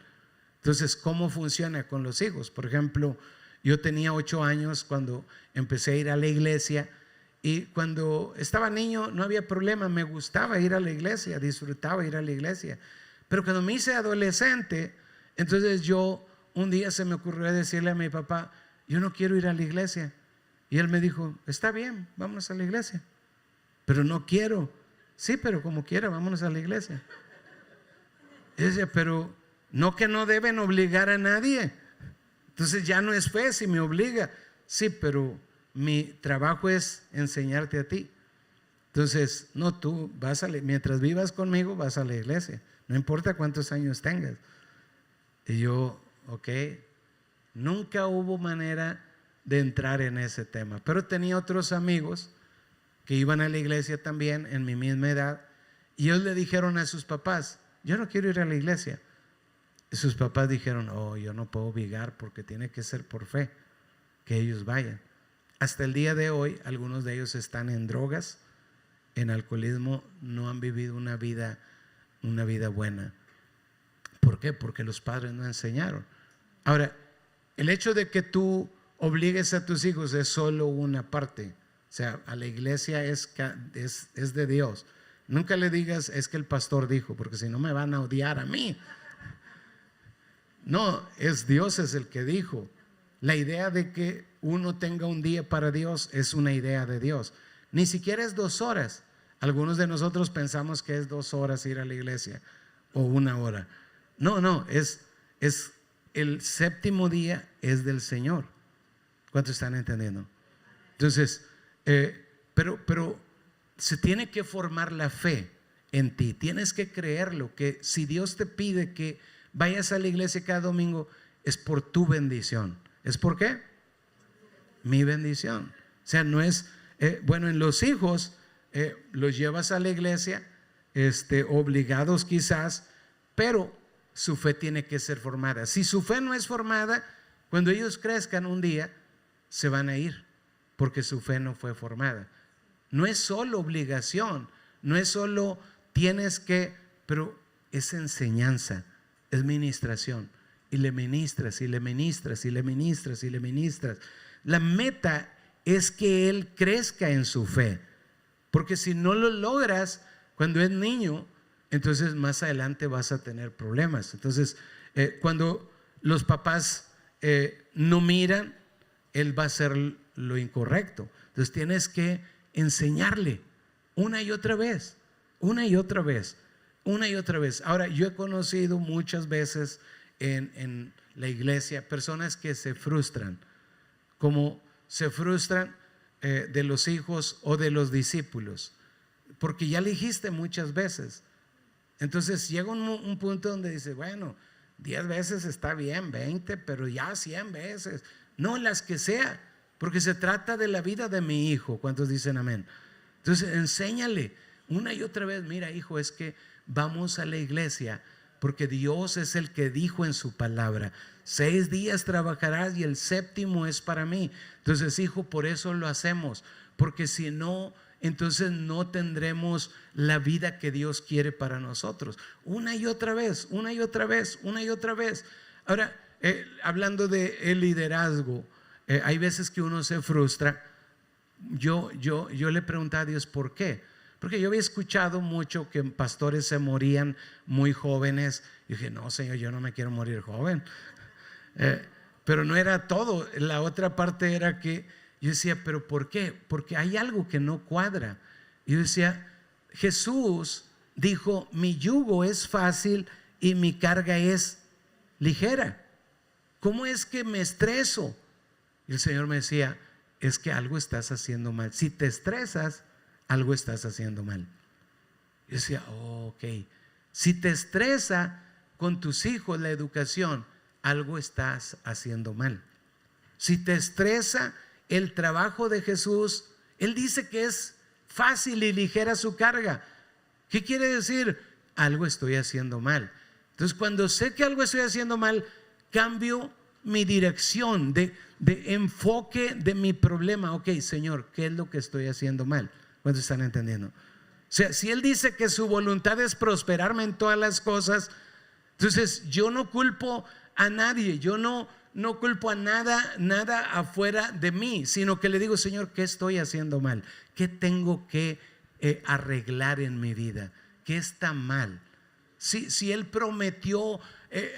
Entonces, ¿cómo funciona con los hijos? Por ejemplo, yo tenía 8 años cuando empecé a ir a la iglesia, y cuando estaba niño no había problema, me gustaba ir a la iglesia, disfrutaba ir a la iglesia. Pero cuando me hice adolescente, entonces un día se me ocurrió decirle a mi papá: yo no quiero ir a la iglesia. Y él me dijo: está bien, vámonos a la iglesia. Pero no quiero. Sí, pero como quiera, vámonos a la iglesia. Y decía: pero no, que no deben obligar a nadie. Entonces ya no es fe si me obliga. Sí, pero mi trabajo es enseñarte a ti. Entonces, no, tú vas mientras vivas conmigo vas a la iglesia, no importa cuántos años tengas. Y yo, ok. Nunca hubo manera de entrar en ese tema, pero tenía otros amigos que iban a la iglesia también en mi misma edad, y ellos le dijeron a sus papás: yo no quiero ir a la iglesia. Y sus papás dijeron: oh, yo no puedo obligar porque tiene que ser por fe que ellos vayan. Hasta el día de hoy algunos de ellos están en drogas, en alcoholismo, no han vivido una vida buena. ¿Por qué? Porque los padres no enseñaron. Ahora, el hecho de que tú obligues a tus hijos es solo una parte. O sea, a la iglesia es de Dios. Nunca le digas: es que el pastor dijo, porque si no me van a odiar a mí. No, Dios es el que dijo. La idea de que uno tenga un día para Dios es una idea de Dios. Ni siquiera es 2 horas. Algunos de nosotros pensamos que es 2 horas ir a la iglesia o 1 hora. No, es el séptimo día es del Señor. ¿Cuántos están entendiendo? Entonces, pero se tiene que formar la fe en ti. Tienes que creerlo, que si Dios te pide que vayas a la iglesia cada domingo, es por tu bendición. ¿Es por qué? Mi bendición. O sea, no es, bueno, en los hijos los llevas a la iglesia, obligados quizás, pero su fe tiene que ser formada. Si su fe no es formada, cuando ellos crezcan un día, se van a ir, porque su fe no fue formada. No es solo obligación, no es solo tienes que, pero es enseñanza, es ministración. Y le ministras, y le ministras, y le ministras, y le ministras. La meta es que él crezca en su fe, porque si no lo logras cuando es niño, entonces más adelante vas a tener problemas. Entonces, cuando los papás no miran, él va a hacer lo incorrecto. Entonces tienes que enseñarle una y otra vez, una y otra vez, una y otra vez. Ahora, yo he conocido muchas veces en la iglesia personas que se frustran, como se frustran de los hijos o de los discípulos, porque ya le dijiste muchas veces. Entonces llega un punto donde dice: bueno, 10 veces está bien, 20, pero ya 100 veces, no, las que sea, porque se trata de la vida de mi hijo. ¿Cuántos dicen amén? Entonces enséñale una y otra vez: mira, hijo, es que vamos a la iglesia porque Dios es el que dijo en su palabra: 6 días trabajarás y el séptimo es para mí. Entonces, hijo, por eso lo hacemos, porque si no, entonces no tendremos la vida que Dios quiere para nosotros. Una y otra vez, una y otra vez, una y otra vez. Ahora, hablando de el liderazgo, hay veces que uno se frustra. Yo le pregunté a Dios: ¿por qué? Porque yo había escuchado mucho que pastores se morían muy jóvenes. Y dije: no, Señor, yo no me quiero morir joven. Pero no era todo. La otra parte era que yo decía: ¿pero por qué? Porque hay algo que no cuadra. Y yo decía: Jesús dijo: mi yugo es fácil y mi carga es ligera. ¿Cómo es que me estreso? Y el Señor me decía: es que algo estás haciendo mal. Si te estresas, algo estás haciendo mal. Yo decía: oh, ok. Si te estresa con tus hijos la educación, algo estás haciendo mal. Si te estresa el trabajo de Jesús, Él dice que es fácil y ligera su carga. ¿Qué quiere decir? Algo estoy haciendo mal. Entonces, cuando sé que algo estoy haciendo mal, cambio mi dirección de enfoque de mi problema. Ok, Señor, ¿qué es lo que estoy haciendo mal? ¿Cuántos están entendiendo? O sea, si Él dice que su voluntad es prosperarme en todas las cosas, entonces yo no culpo a nadie, yo no culpo a nada afuera de mí, sino que le digo: Señor, ¿qué estoy haciendo mal? ¿Qué tengo que arreglar en mi vida? ¿Qué está mal? Si Él prometió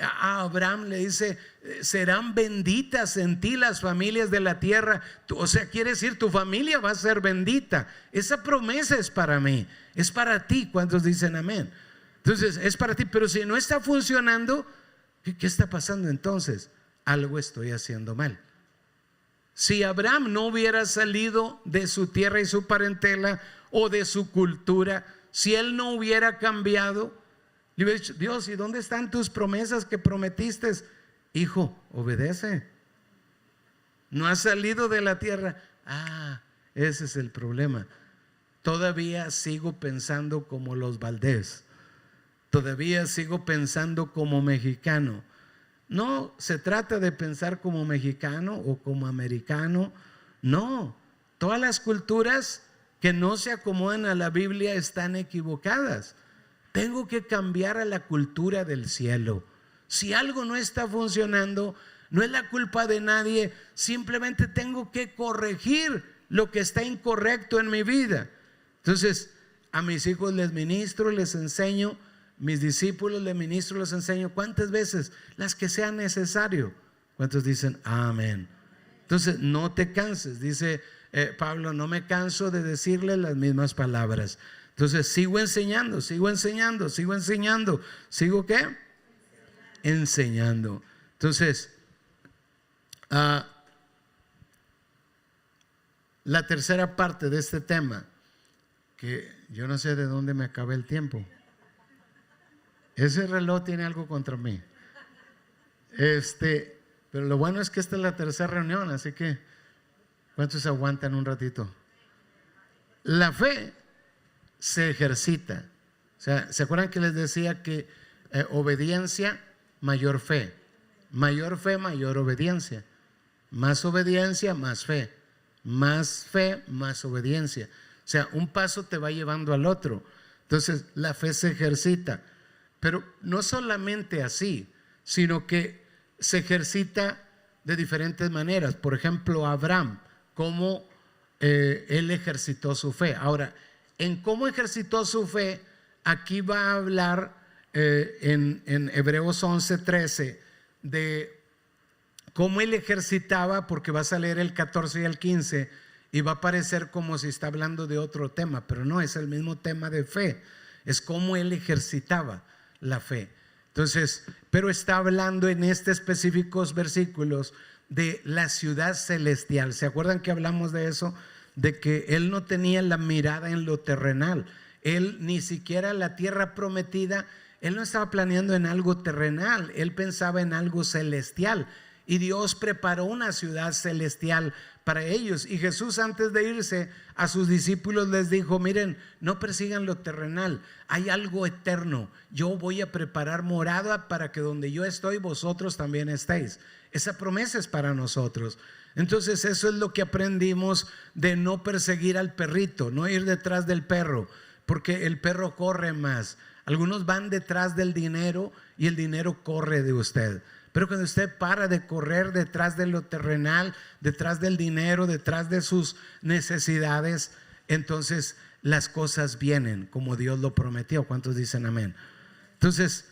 a Abraham, le dice: serán benditas en ti las familias de la tierra. O sea, quiere decir, tu familia va a ser bendita. Esa promesa es para mí, es para ti. ¿Cuántos dicen amén? Entonces es para ti. Pero si no está funcionando, ¿qué está pasando entonces? Algo estoy haciendo mal. Si Abraham no hubiera salido de su tierra y su parentela o de su cultura, si él no hubiera cambiado, le hubiera dicho: Dios, ¿y dónde están tus promesas que prometiste? Hijo, obedece. No has salido de la tierra. Ese es el problema. todavía sigo pensando como los Valdés, todavía sigo pensando como mexicano. No se trata de pensar como mexicano o como americano, no. Todas las culturas que no se acomodan a la Biblia están equivocadas. Tengo que cambiar a la cultura del cielo. Si algo no está funcionando, no es la culpa de nadie, simplemente tengo que corregir lo que está incorrecto en mi vida. Entonces, a mis hijos les ministro, les enseño, mis discípulos les ministro, les enseño, ¿cuántas veces? Las que sea necesario. ¿Cuántos dicen amén? Entonces, no te canses, dice Pablo, no me canso de decirle las mismas palabras. Entonces, sigo enseñando, ¿sigo qué? Enseñando. Entonces, la tercera parte de este tema, que yo no sé de dónde me acabé el tiempo. Ese reloj tiene algo contra mí. Pero lo bueno es que esta es la tercera reunión, así que ¿cuántos aguantan un ratito? La fe se ejercita. O sea, ¿se acuerdan que les decía que obediencia, mayor fe, mayor obediencia, más obediencia, más fe, más obediencia? O sea, un paso te va llevando al otro. Entonces, la fe se ejercita. Pero no solamente así, sino que se ejercita de diferentes maneras. Por ejemplo, Abraham, cómo él ejercitó su fe. Ahora, en cómo ejercitó su fe, aquí va a hablar en Hebreos 11:13 de cómo él ejercitaba, porque vas a leer el 14 y el 15 y va a parecer como si está hablando de otro tema, pero no, es el mismo tema de fe, es cómo él ejercitaba la fe. Entonces, pero está hablando en estos específicos versículos de la ciudad celestial. ¿Se acuerdan que hablamos de eso? De que él no tenía la mirada en lo terrenal. Él ni siquiera la tierra prometida, él no estaba planeando en algo terrenal, él pensaba en algo celestial. Y Dios preparó una ciudad celestial para ellos. Y Jesús, antes de irse a sus discípulos, les dijo: miren, no persigan lo terrenal, hay algo eterno. Yo voy a preparar morada para que donde yo estoy, vosotros también estéis. Esa promesa es para nosotros. Entonces, eso es lo que aprendimos de no perseguir al perrito, no ir detrás del perro, porque el perro corre más. Algunos van detrás del dinero y el dinero corre de usted. Pero cuando usted para de correr detrás de lo terrenal, detrás del dinero, detrás de sus necesidades, entonces las cosas vienen como Dios lo prometió. ¿Cuántos dicen amén? Entonces,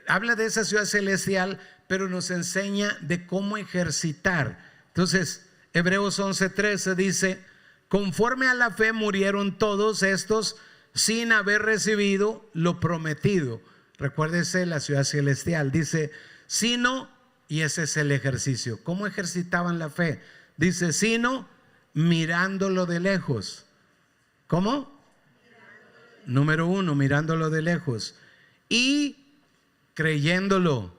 habla de esa ciudad celestial, pero nos enseña de cómo ejercitar. Entonces, Hebreos 11:13 dice: conforme a la fe murieron todos estos sin haber recibido lo prometido. Recuérdese la ciudad celestial, dice sino, y ese es el ejercicio. ¿Cómo ejercitaban la fe? Dice sino mirándolo de lejos. ¿Cómo? Número 1, mirándolo de lejos y creyéndolo.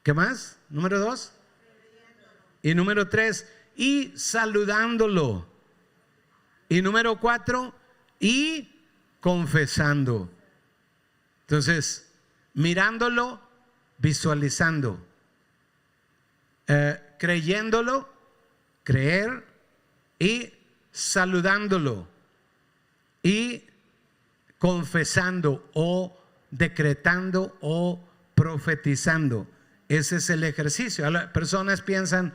¿Qué más? Número 2 y número 3 y saludándolo, y número 4 y confesando. Entonces, mirándolo, visualizando, creyéndolo, creer, y saludándolo, y confesando o decretando o profetizando. Ese es el ejercicio. Las personas piensan: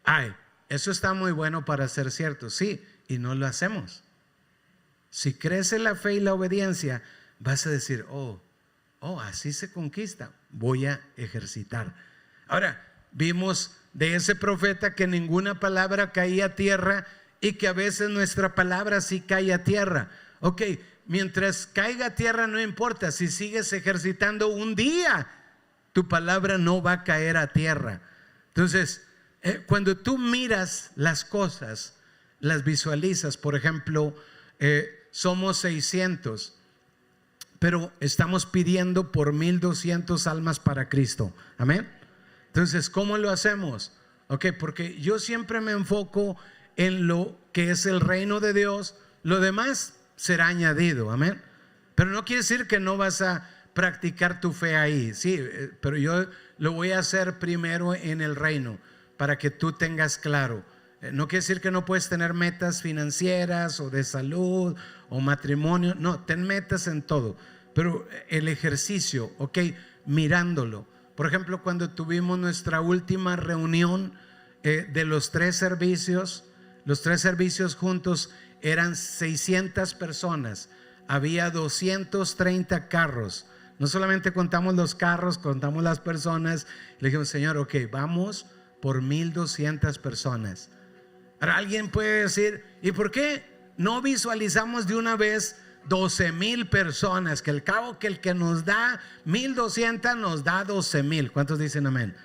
ay, eso está muy bueno para ser cierto. Sí, y no lo hacemos. Si crece la fe y la obediencia, vas a decir: oh, así se conquista, voy a ejercitar. Ahora, vimos de ese profeta que ninguna palabra caía a tierra y que a veces nuestra palabra sí cae a tierra. Ok, mientras caiga a tierra no importa, si sigues ejercitando, un día tu palabra no va a caer a tierra. Entonces, cuando tú miras las cosas, las visualizas. Por ejemplo, somos 600, pero estamos pidiendo por 1200 almas para Cristo. Amén. Entonces, ¿cómo lo hacemos? Ok, porque yo siempre me enfoco en lo que es el reino de Dios, lo demás será añadido, amén. Pero no quiere decir que no vas a practicar tu fe ahí, sí, pero yo lo voy a hacer primero en el reino, para que tú tengas claro. No quiere decir que no puedes tener metas financieras o de salud o matrimonio, no, ten metas en todo, pero el ejercicio, ok, mirándolo. Por ejemplo, cuando tuvimos nuestra última reunión de los tres servicios juntos eran 600 personas, había 230 carros. No solamente contamos los carros, contamos las personas. Le dijimos, Señor, ok, vamos por 1200 personas. Ahora alguien puede decir, ¿y por qué no visualizamos de una vez 12,000 personas? Que al cabo que el que nos da 1200 nos da 12,000. ¿Cuántos dicen amén?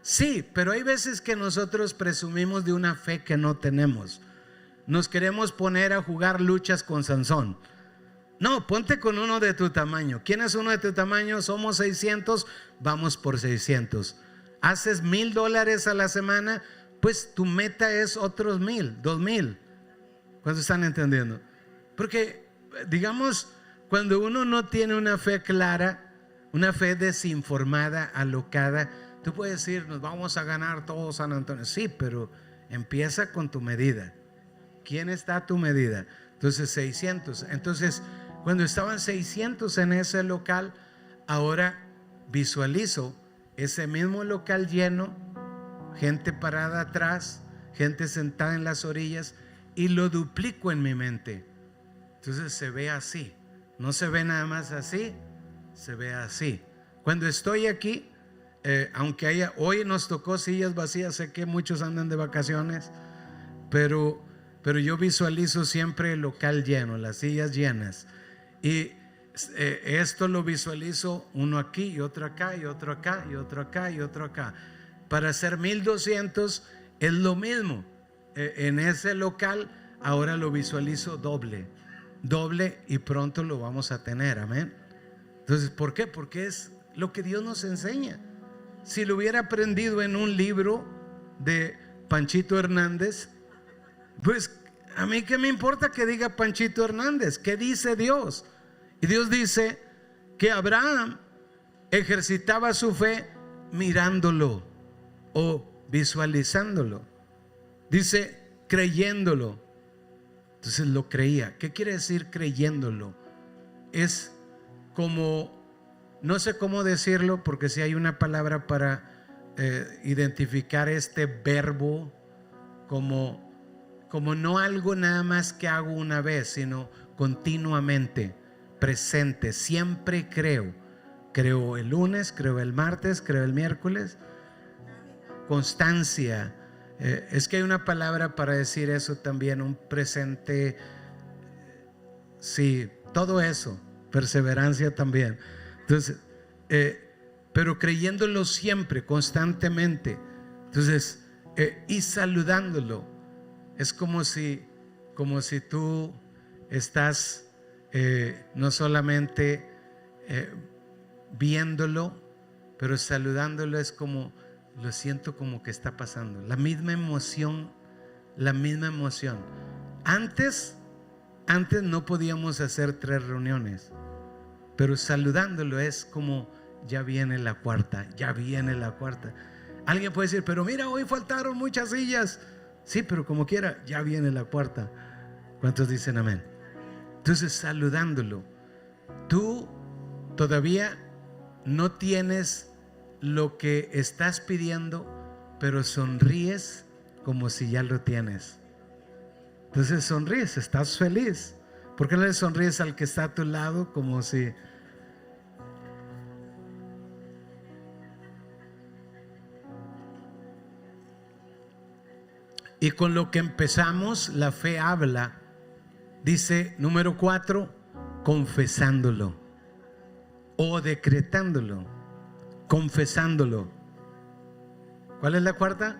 Sí, pero hay veces que nosotros presumimos de una fe que no tenemos. Nos queremos poner a jugar luchas con Sansón. No, ponte con uno de tu tamaño. ¿Quién es uno de tu tamaño? Somos 600, vamos por 600. Haces $1,000 a la semana, pues tu meta es otros 1,000, 2,000. ¿Cuántos están entendiendo? Porque, digamos, cuando uno no tiene una fe clara, una fe desinformada, alocada, tú puedes decir, nos vamos a ganar todo San Antonio. Sí, pero empieza con tu medida. ¿Quién está a tu medida? Entonces 600. Entonces cuando estaban 600 en ese local, ahora visualizo ese mismo local lleno, gente parada atrás, gente sentada en las orillas, y lo duplico en mi mente. Entonces se ve así, no se ve nada más así, se ve así. Cuando estoy aquí, aunque hoy nos tocó sillas vacías, sé que muchos andan de vacaciones, pero yo visualizo siempre el local lleno, las sillas llenas. Y esto lo visualizo, uno aquí y otro acá y otro acá y otro acá y otro acá. Para hacer 1200 es lo mismo. En ese local ahora lo visualizo doble y pronto lo vamos a tener, amén. Entonces, ¿por qué? Porque es lo que Dios nos enseña. Si lo hubiera aprendido en un libro de Panchito Hernández, pues a mí qué me importa que diga Panchito Hernández. ¿Qué dice Dios? Y Dios dice que Abraham ejercitaba su fe mirándolo o visualizándolo. Dice creyéndolo. Entonces lo creía. ¿Qué quiere decir creyéndolo? Es como, no sé cómo decirlo, porque si hay una palabra para identificar este verbo como no algo nada más que hago una vez, sino continuamente, presente. Siempre creo el lunes, creo el martes, creo el miércoles. Constancia. Es que hay una palabra para decir eso también, un presente. Sí, todo eso, perseverancia también. Entonces, pero creyéndolo siempre, constantemente. Entonces, y saludándolo. Es como si tú estás no solamente viéndolo, pero saludándolo. Es como, lo siento como que está pasando. La misma emoción. Antes no podíamos hacer 3 reuniones, pero saludándolo es como, ya viene la cuarta. Alguien puede decir, pero mira, hoy faltaron muchas sillas. Sí, pero como quiera, ya viene la cuarta. ¿Cuántos dicen amén? Entonces, saludándolo, tú todavía no tienes lo que estás pidiendo, pero sonríes como si ya lo tienes. Entonces sonríes, estás feliz. ¿Por qué no le sonríes al que está a tu lado como si... Y con lo que empezamos, la fe habla. Dice número 4, confesándolo o decretándolo, confesándolo. ¿Cuál es la cuarta?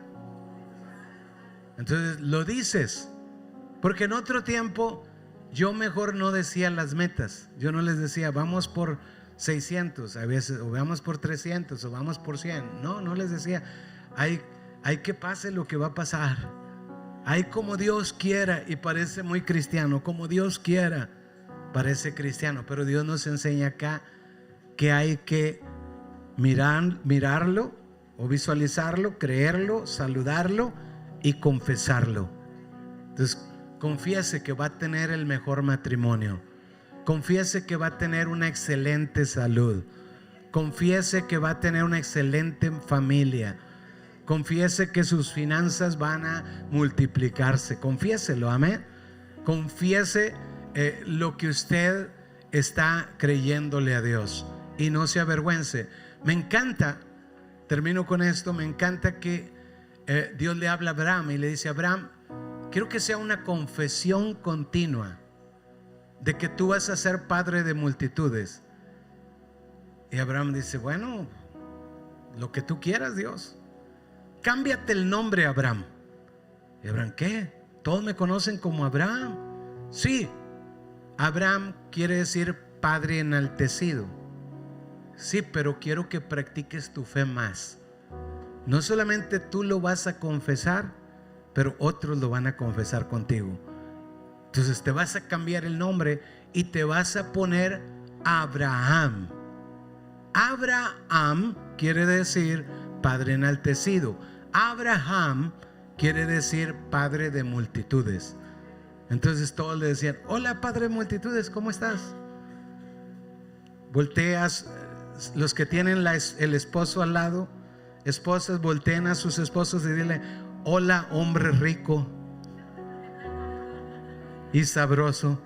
Entonces lo dices. Porque en otro tiempo yo mejor no decía las metas. Yo no les decía vamos por 600 a veces, o vamos por 300 o vamos por 100. No les decía hay que pase lo que va a pasar. Hay como Dios quiera, y parece muy cristiano, como Dios quiera, parece cristiano, pero Dios nos enseña acá que hay que mirarlo o visualizarlo, creerlo, saludarlo y confesarlo. Entonces, confiese que va a tener el mejor matrimonio, confiese que va a tener una excelente salud, confiese que va a tener una excelente familia, confiese que sus finanzas van a multiplicarse, confiéselo, amén. Confiese lo que usted está creyéndole a Dios y no se avergüence. Me encanta, termino con esto, me encanta que Dios le habla a Abraham y le dice: Abraham, quiero que sea una confesión continua de que tú vas a ser padre de multitudes. Y Abraham dice: bueno, lo que tú quieras, Dios. Cámbiate el nombre, Abraham. Y Abraham: ¿qué? ¿Todos me conocen como Abraham? Sí. Abraham quiere decir padre enaltecido. Sí, pero quiero que practiques tu fe más. No solamente tú lo vas a confesar, pero otros lo van a confesar contigo. Entonces te vas a cambiar el nombre y te vas a poner Abraham. Abraham quiere decir padre enaltecido. Abraham quiere decir padre de multitudes. Entonces todos le decían: hola, padre de multitudes, ¿cómo estás? Volteas, los que tienen el esposo al lado, esposas, volteen a sus esposos y dile: hola, hombre rico y sabroso.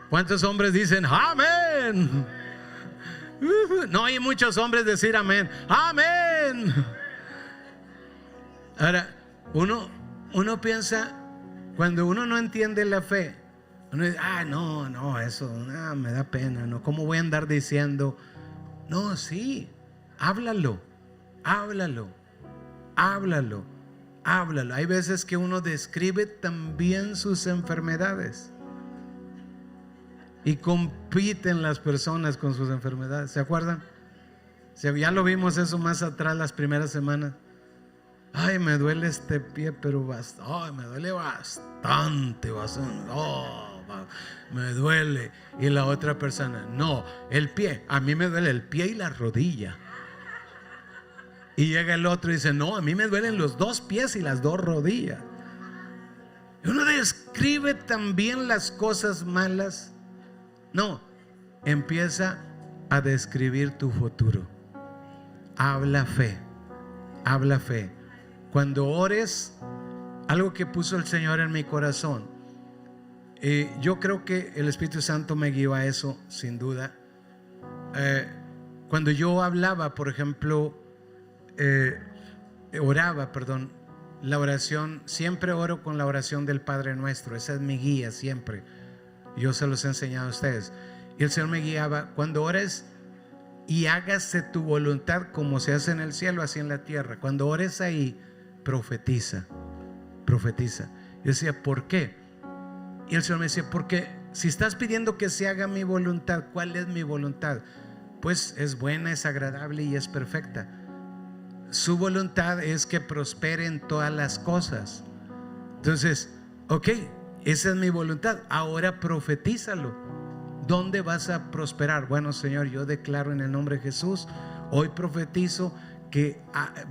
¿Cuántos hombres dicen amén? No hay muchos hombres decir amén. Amén. Ahora, uno piensa, cuando uno no entiende la fe, uno dice: no, eso me da pena, no, ¿cómo voy a andar diciendo? No, sí, háblalo. Hay veces que uno describe también sus enfermedades y compiten las personas con sus enfermedades. ¿Se acuerdan? Ya lo vimos eso más atrás, las primeras semanas. Ay, me duele este pie, pero me duele bastante. Me duele. Y la otra persona: no, el pie, a mí me duele el pie y la rodilla. Y llega el otro y dice: no, a mí me duelen los dos pies y las dos rodillas. Y uno describe también las cosas malas. No, empieza a describir tu futuro. Habla fe. Cuando ores, algo que puso el Señor en mi corazón, yo creo que el Espíritu Santo me guió a eso, sin duda. Cuando yo hablaba, por ejemplo, la oración, siempre oro con la oración del Padre Nuestro. Esa es mi guía siempre. Yo se los he enseñado a ustedes. Y el Señor me guiaba: cuando ores, y hágase tu voluntad como se hace en el cielo, así en la tierra. Cuando ores ahí, profetiza. Yo decía: ¿por qué? Y el Señor me decía: porque si estás pidiendo que se haga mi voluntad, ¿cuál es mi voluntad? Pues es buena, es agradable y es perfecta. Su voluntad es que prospere en todas las cosas. Entonces, ok, esa es mi voluntad. Ahora profetízalo. ¿Dónde vas a prosperar? Bueno, Señor, yo declaro en el nombre de Jesús, hoy profetizo que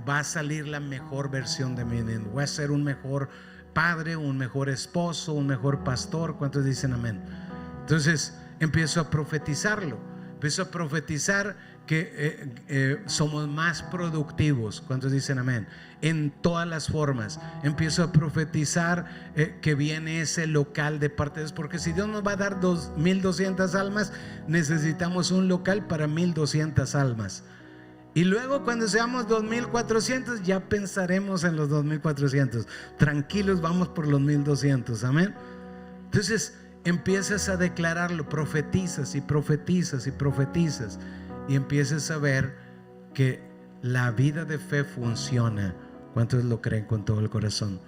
va a salir la mejor versión de mí. Voy a ser un mejor padre, un mejor esposo, un mejor pastor. ¿Cuántos dicen amén? Entonces empiezo a profetizarlo. Empiezo a profetizar que somos más productivos. ¿Cuántos dicen amén? En todas las formas. Empiezo a profetizar que viene ese local de parte de Dios, porque si Dios nos va a dar 1200 almas, necesitamos un local para 1200 almas. Y luego cuando seamos 2400, ya pensaremos en los 2400. Tranquilos, vamos por los 1200. Amén. Entonces empiezas a declararlo, profetizas y empiezas a ver que la vida de fe funciona. ¿Cuántos lo creen con todo el corazón?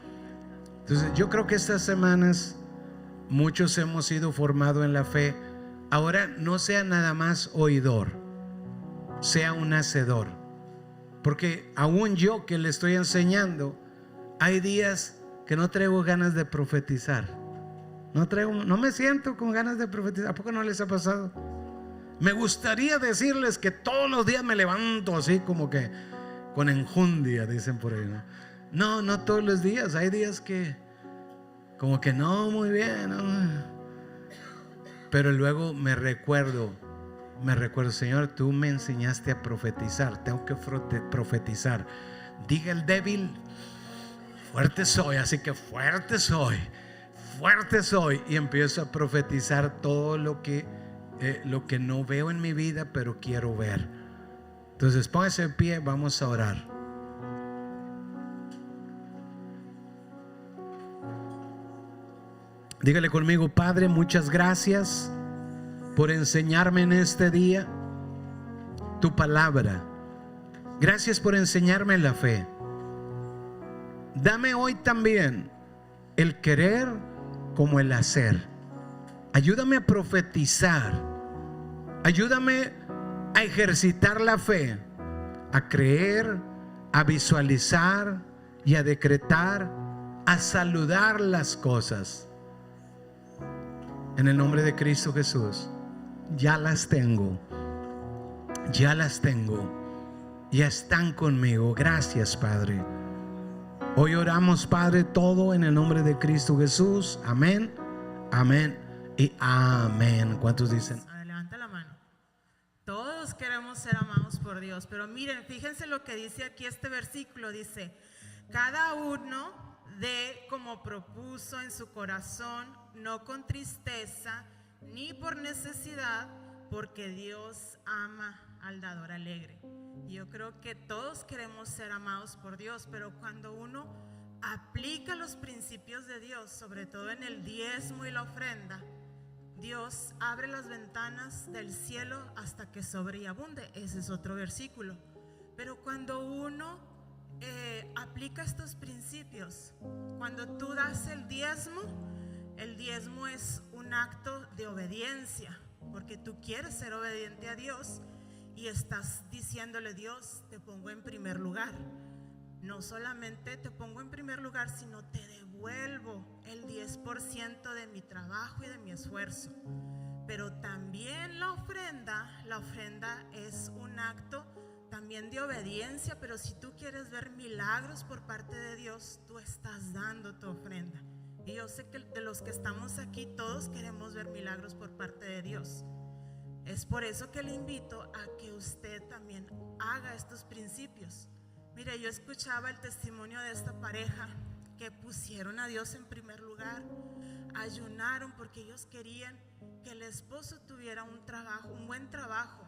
Entonces yo creo que estas semanas muchos hemos sido formados en la fe. Ahora no sea nada más oidor, sea un hacedor. Porque aún yo que le estoy enseñando, hay días que no traigo ganas de profetizar. No me siento con ganas de profetizar. ¿A poco no les ha pasado? Me gustaría decirles que todos los días me levanto así como que con enjundia, dicen por ahí, ¿no? No todos los días. Hay días que como que no, muy bien, ¿no? Pero luego me recuerdo, Señor, tú me enseñaste a profetizar. Tengo que profetizar. Diga el débil, fuerte soy. Así que fuerte soy. Y empiezo a profetizar todo lo que no veo en mi vida, pero quiero ver. Entonces póngase en pie, vamos a orar. Dígale conmigo: Padre, muchas gracias por enseñarme en este día tu palabra. Gracias por enseñarme la fe. Dame hoy también el querer como el hacer. Ayúdame a profetizar. Ayúdame a ejercitar la fe, a creer, a visualizar y a decretar, a saludar las cosas. En el nombre de Cristo Jesús, ya las tengo. Ya están conmigo. Gracias, Padre. Hoy oramos, Padre, todo en el nombre de Cristo Jesús. Amén, amén y amén. ¿Cuántos dicen? Levanta la mano. Todos queremos ser amados por Dios, pero miren, fíjense lo que dice aquí este versículo. Dice: cada uno dé como propuso en su corazón, no con tristeza ni por necesidad, porque Dios ama al dador alegre. Yo creo que todos queremos ser amados por Dios, pero cuando uno aplica los principios de Dios, sobre todo en el diezmo y la ofrenda, Dios abre las ventanas del cielo hasta que sobre y abunde. Ese es otro versículo. Pero cuando uno aplica estos principios, cuando tú das el diezmo es un acto de obediencia, porque tú quieres ser obediente a Dios y estás diciéndole: Dios, te pongo en primer lugar. No solamente te pongo en primer lugar, sino te devuelvo el 10% de mi trabajo y de mi esfuerzo. Pero también la ofrenda es un acto también de obediencia. Pero si tú quieres ver milagros por parte de Dios, tú estás dando tu ofrenda. Y yo sé que de los que estamos aquí, todos queremos ver milagros por parte de Dios. Es por eso que le invito a que usted también haga estos principios. Mire, yo escuchaba el testimonio de esta pareja que pusieron a Dios en primer lugar, ayunaron porque ellos querían que el esposo tuviera un buen trabajo,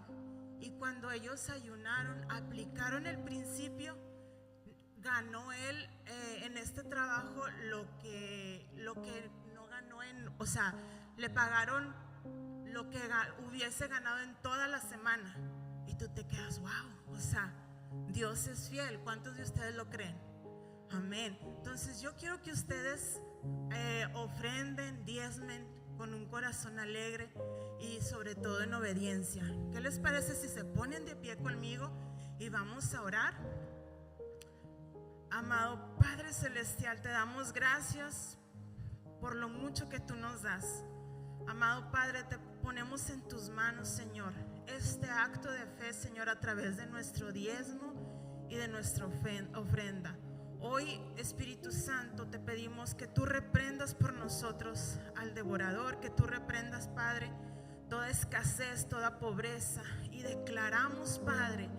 y cuando ellos ayunaron, aplicaron el principio, ganó él en este trabajo lo que no ganó o sea, le pagaron lo que hubiese ganado en toda la semana. Y tú te quedas: wow, o sea, Dios es fiel. ¿Cuántos de ustedes lo creen? Amén. Entonces yo quiero que ustedes ofrenden, diezmen con un corazón alegre y sobre todo en obediencia. ¿Qué les parece si se ponen de pie conmigo y vamos a orar? Amado Padre Celestial, te damos gracias por lo mucho que tú nos das. Amado Padre, te ponemos en tus manos, Señor, este acto de fe, Señor, a través de nuestro diezmo y de nuestra ofrenda. Hoy, Espíritu Santo, te pedimos que tú reprendas por nosotros al devorador, que tú reprendas, Padre, toda escasez, toda pobreza, y declaramos, Padre,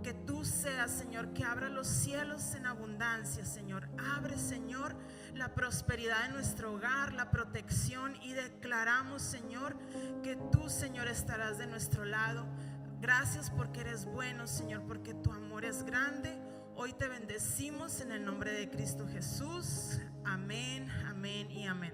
que tú seas, Señor, que abra los cielos en abundancia, Señor. Abre, Señor, la prosperidad en nuestro hogar, la protección, y declaramos, Señor, que tú, Señor, estarás de nuestro lado. Gracias porque eres bueno, Señor, porque tu amor es grande. Hoy te bendecimos en el nombre de Cristo Jesús. Amén, amén y amén.